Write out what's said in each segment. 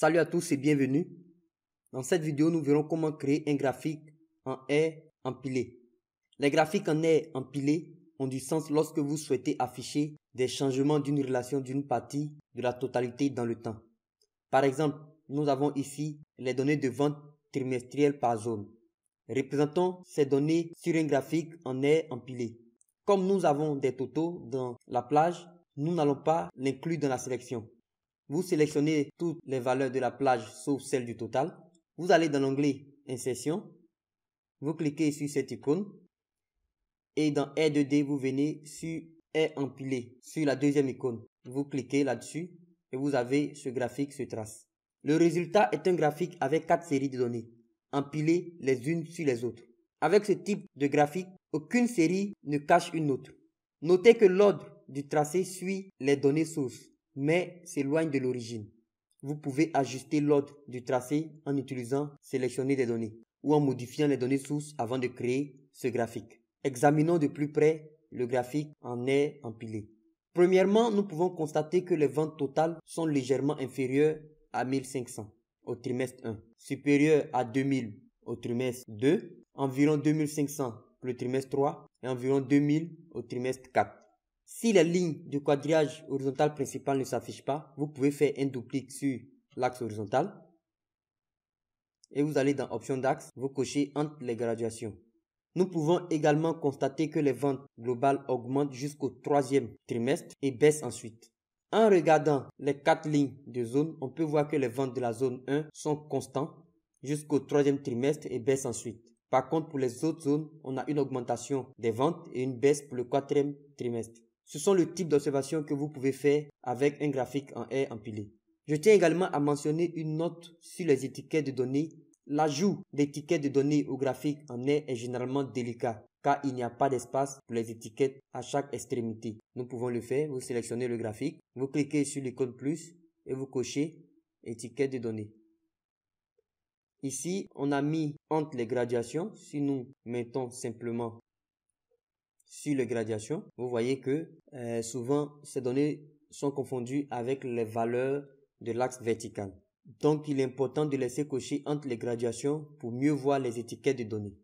Salut à tous et bienvenue. Dans cette vidéo, nous verrons comment créer un graphique en haies empilées. Les graphiques en haies empilées ont du sens lorsque vous souhaitez afficher des changements d'une relation d'une partie de la totalité dans le temps. Par exemple, nous avons ici les données de vente trimestrielles par zone. Représentons ces données sur un graphique en haies empilées. Comme nous avons des totaux dans la plage, nous n'allons pas l'inclure dans la sélection. Vous sélectionnez toutes les valeurs de la plage sauf celle du total. Vous allez dans l'onglet Insertion. Vous cliquez sur cette icône. Et dans R2D, vous venez sur Haies empilées, sur la deuxième icône. Vous cliquez là-dessus et vous avez ce graphique se trace. Le résultat est un graphique avec 4 séries de données, empilées les unes sur les autres. Avec ce type de graphique, aucune série ne cache une autre. Notez que l'ordre du tracé suit les données sources, mais s'éloigne de l'origine. Vous pouvez ajuster l'ordre du tracé en utilisant sélectionner des données ou en modifiant les données sources avant de créer ce graphique. Examinons de plus près le graphique en haies empilées. Premièrement, nous pouvons constater que les ventes totales sont légèrement inférieures à 1500 au trimestre 1, supérieures à 2000 au trimestre 2, environ 2500 pour le trimestre 3 et environ 2000 au trimestre 4. Si les lignes du quadrillage horizontal principal ne s'affichent pas, vous pouvez faire un double-clic sur l'axe horizontal et vous allez dans Options d'axe, vous cochez entre les graduations. Nous pouvons également constater que les ventes globales augmentent jusqu'au 3e trimestre et baissent ensuite. En regardant les 4 lignes de zone, on peut voir que les ventes de la zone 1 sont constantes jusqu'au 3e trimestre et baissent ensuite. Par contre, pour les autres zones, on a une augmentation des ventes et une baisse pour le 4e trimestre. Ce sont le type d'observation que vous pouvez faire avec un graphique en haies empilées. Je tiens également à mentionner une note sur les étiquettes de données. L'ajout d'étiquettes de données au graphique en haies est généralement délicat car il n'y a pas d'espace pour les étiquettes à chaque extrémité. Nous pouvons le faire, vous sélectionnez le graphique, vous cliquez sur l'icône plus et vous cochez étiquette de données. Ici, on a mis entre les graduations. Si nous mettons simplement sur les graduations, vous voyez que souvent ces données sont confondues avec les valeurs de l'axe vertical. Donc, il est important de laisser cocher entre les graduations pour mieux voir les étiquettes de données.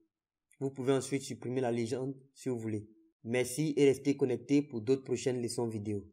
Vous pouvez ensuite supprimer la légende si vous voulez. Merci et restez connectés pour d'autres prochaines leçons vidéo.